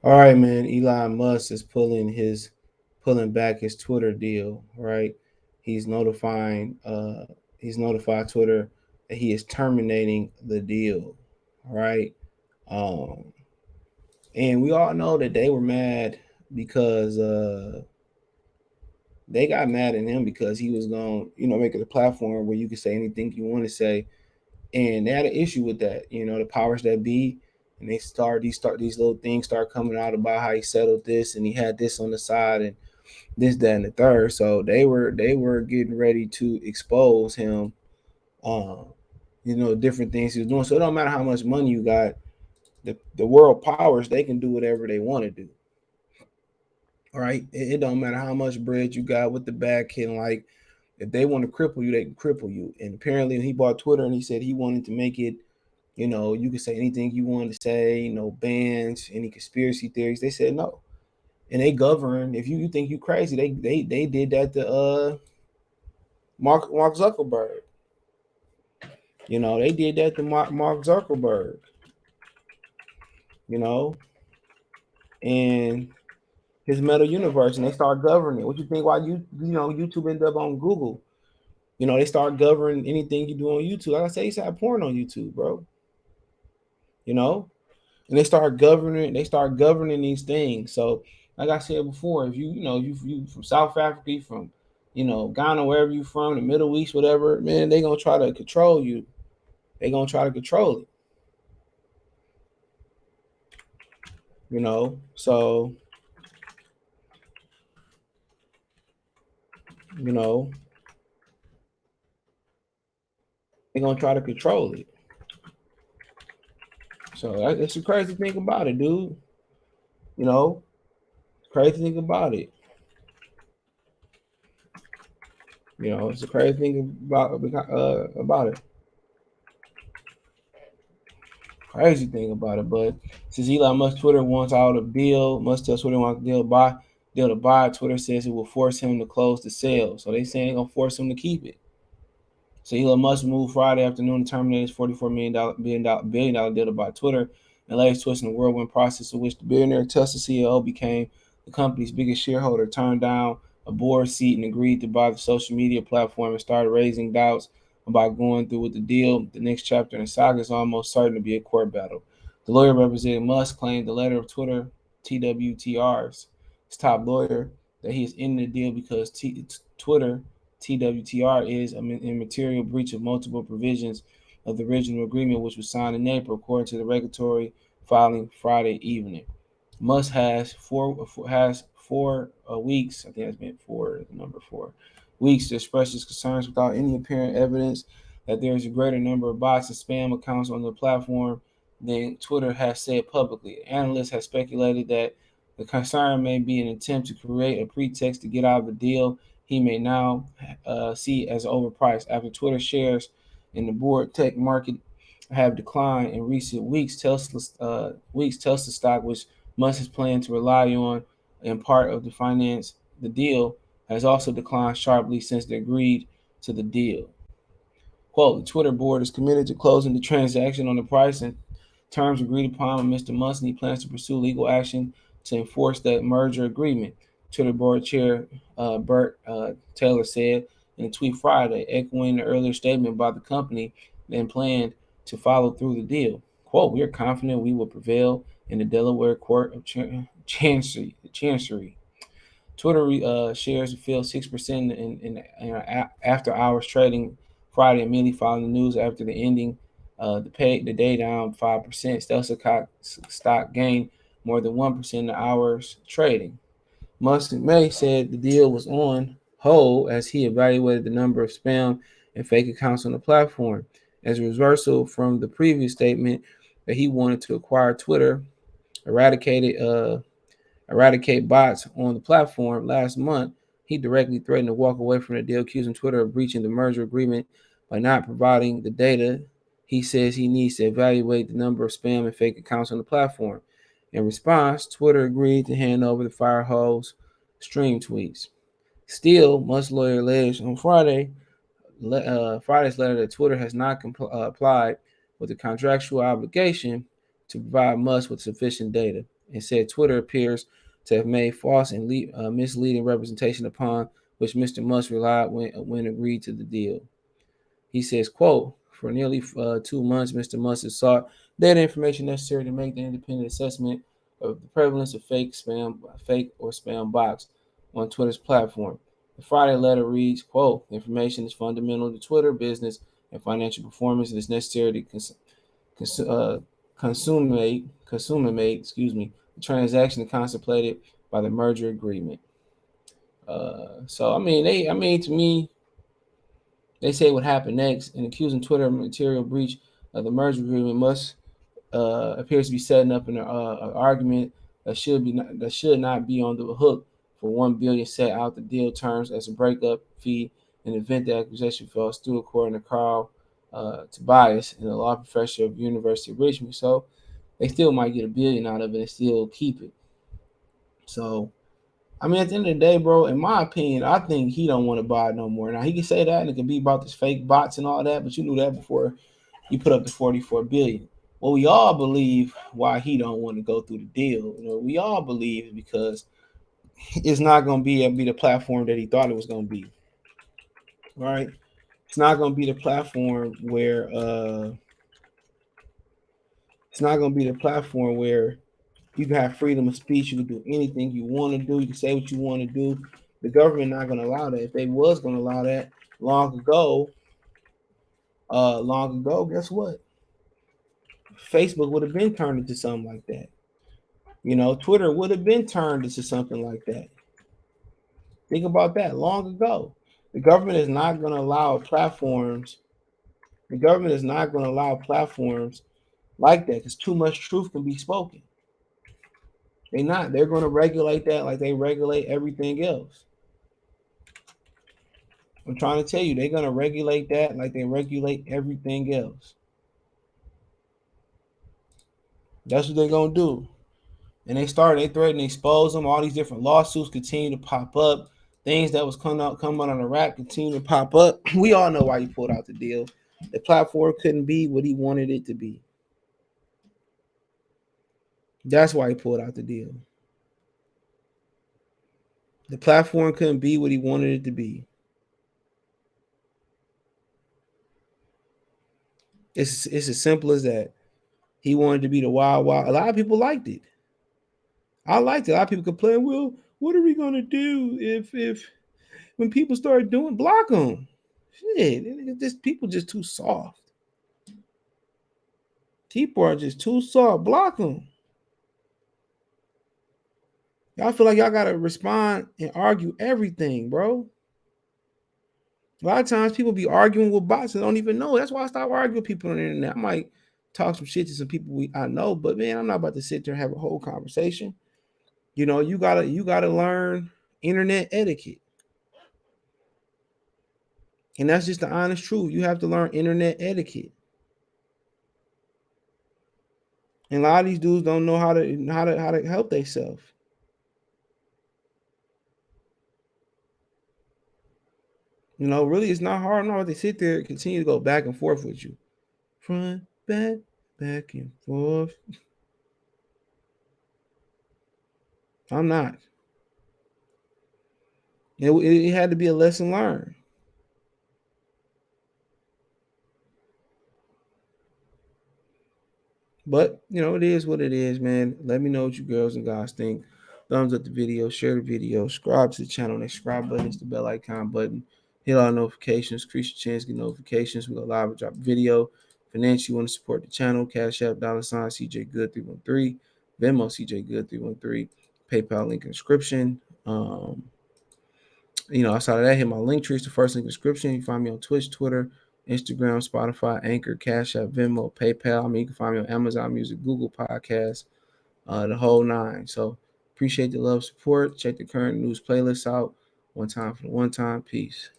All right, man. Elon Musk is pulling back his Twitter deal. Right, he's notifying he's notified Twitter that he is terminating the deal. Right, um, and we all know that they were mad because they got mad at him because he was going, make it a platform where you can say anything you want to say, and they had an issue with that. The powers that be, and these little things start coming out about how he settled this and he had this on the side and this, that, and the third. So they were getting ready to expose him. Um, different things he was doing. So it don't matter how much money you got. The world powers, they can do whatever they want to do. All right, it don't matter how much bread you got with the back end. Like, if they want to cripple you, they can cripple you. And apparently, he bought Twitter and he said he wanted to make it. You could say anything you wanted to say. No bans, any conspiracy theories. They said no, and they govern. If you think you crazy, they did that to Mark Zuckerberg. They did that to Mark Zuckerberg. You know, and his Meta Universe, and they start governing it. What you think? Why YouTube ended up on Google? They start governing anything you do on YouTube. Like I say, you used to have porn on YouTube, bro. You know, and they start governing these things. So, like I said before, if you from South Africa, you from Ghana, wherever you from, the Middle East, whatever, man, they gonna try to control you. They gonna try to control it. So you know they gonna try to control it. So that's the crazy thing about it, dude. You know, crazy thing about it. It's the crazy thing about it. Crazy thing about it. But since Elon Musk Twitter wants out of deal, Musk tells Twitter wants deal to buy. Twitter says it will force him to close the sale. So they saying they're gonna force him to keep it. So Elon Musk moved Friday afternoon to terminate his $44 billion deal to buy Twitter, and latest twist in the whirlwind process in which the billionaire Tesla CEO became the company's biggest shareholder, turned down a board seat and agreed to buy the social media platform and started raising doubts about going through with the deal. The next chapter in the saga is almost certain to be a court battle. The lawyer representing Musk claimed the letter of Twitter TWTR's his top lawyer that he is in the deal because Twitter TWTR is a material breach of multiple provisions of the original agreement, which was signed in April, according to the regulatory filing Friday evening. Musk has 4 weeks. I think that's been number 4 weeks to express his concerns without any apparent evidence that there is a greater number of bots and spam accounts on the platform than Twitter has said publicly. Analysts have speculated that the concern may be an attempt to create a pretext to get out of the deal he may now see as overpriced. After Twitter shares in the board tech market have declined in recent weeks, Tesla stock, which Musk is planning to rely on in part of the finance the deal, has also declined sharply since they agreed to the deal. Quote, the Twitter board is committed to closing the transaction on the price and terms agreed upon with Mr. Musk, and he plans to pursue legal action to enforce that merger agreement. Twitter board chair Bert Taylor said in a tweet Friday, echoing the earlier statement by the company and planned to follow through the deal. Quote, we are confident we will prevail in the Delaware Court of Chancery. Twitter shares fell 6% in after hours trading Friday, immediately following the news after the ending. The day down 5%. Tesla stock gained more than 1% in the hours trading. Musk in May said the deal was on hold as he evaluated the number of spam and fake accounts on the platform. As a reversal from the previous statement that he wanted to acquire Twitter, eradicated eradicate bots on the platform last month, he directly threatened to walk away from the deal, accusing Twitter of breaching the merger agreement by not providing the data he says he needs to evaluate the number of spam and fake accounts on the platform. In response, Twitter agreed to hand over the firehose stream tweets. Still, Musk's lawyer alleged on Friday's letter that Twitter has not applied with the contractual obligation to provide Musk with sufficient data. and said Twitter appears to have made false and misleading representation upon which Mr. Musk relied when agreed to the deal. He says, quote, for nearly 2 months, Mr. Musk has sought data information necessary to make the independent assessment of the prevalence of fake or spam bots on Twitter's platform. The Friday letter reads, quote, information is fundamental to Twitter business and financial performance and is necessary to consummate, the transaction contemplated by the merger agreement. To me, they say what happened next, and accusing Twitter of material breach of the merger agreement must appears to be setting up an argument that should not be on the hook for $1 billion set out the deal terms as a breakup fee in the event the acquisition falls through, according to Carl Tobias, a law professor of University of Richmond. So they still might get $1 billion out of it and still keep it. So at the end of the day, bro, in my opinion, I think he don't want to buy it no more. Now he can say that and it could be about this fake bots and all that, but you knew that before you put up the 44 billion. Well, we all believe why he don't want to go through the deal. We all believe because it's not going to be able to be the platform that he thought it was going to be. Right? It's not going to be the platform where you can have freedom of speech. You can do anything you want to do. You can say what you want to do. The government not going to allow that. If they was going to allow that long ago, guess what? Facebook would have been turned into something like that. Twitter would have been turned into something like that. Think about that long ago. The government is not going to allow platforms. The government is not going to allow platforms like that because too much truth can be spoken. They're not. They're going to regulate that like they regulate everything else. I'm trying to tell you, they're going to regulate that like they regulate everything else. That's what they're going to do. And they threatened to expose them. All these different lawsuits continue to pop up. Things that was coming out on the rap continue to pop up. We all know why he pulled out the deal. The platform couldn't be what he wanted it to be. That's why he pulled out the deal. The platform couldn't be what he wanted it to be. It's as simple as that. He wanted to be the wild, wild. A lot of people liked it. I liked it. A lot of people complain, well, what are we gonna do if when people start doing block them? Shit, people just too soft. People are just too soft. Block them. Y'all feel like y'all gotta respond and argue everything, bro. A lot of times people be arguing with bots and don't even know. That's why I stop arguing with people on the internet. I might talk some shit to some people I know, but man, I'm not about to sit there and have a whole conversation. You gotta learn internet etiquette. And that's just the honest truth. You have to learn internet etiquette. And a lot of these dudes don't know how to help themselves. Really, it's not hard. I'm not about to sit there and continue to go back and forth with you. Front, back and forth. I'm not. It had to be a lesson learned. But it is what it is, man. Let me know what you girls and guys think. Thumbs up the video, share the video, subscribe to the channel. The subscribe button is the bell icon button. Hit all notifications, increase your chance to get notifications. We go live and drop a video. Financially, you want to support the channel, Cash App, $ CJ Good 313, Venmo CJ Good 313, PayPal link in the description. Outside of that, hit my link tree. It's the first link in the description. You find me on Twitch, Twitter, Instagram, Spotify, Anchor, Cash App, Venmo, PayPal. You can find me on Amazon Music, Google Podcasts, the whole nine. So appreciate the love, support. Check the current news playlist out. One time for the one time. Peace.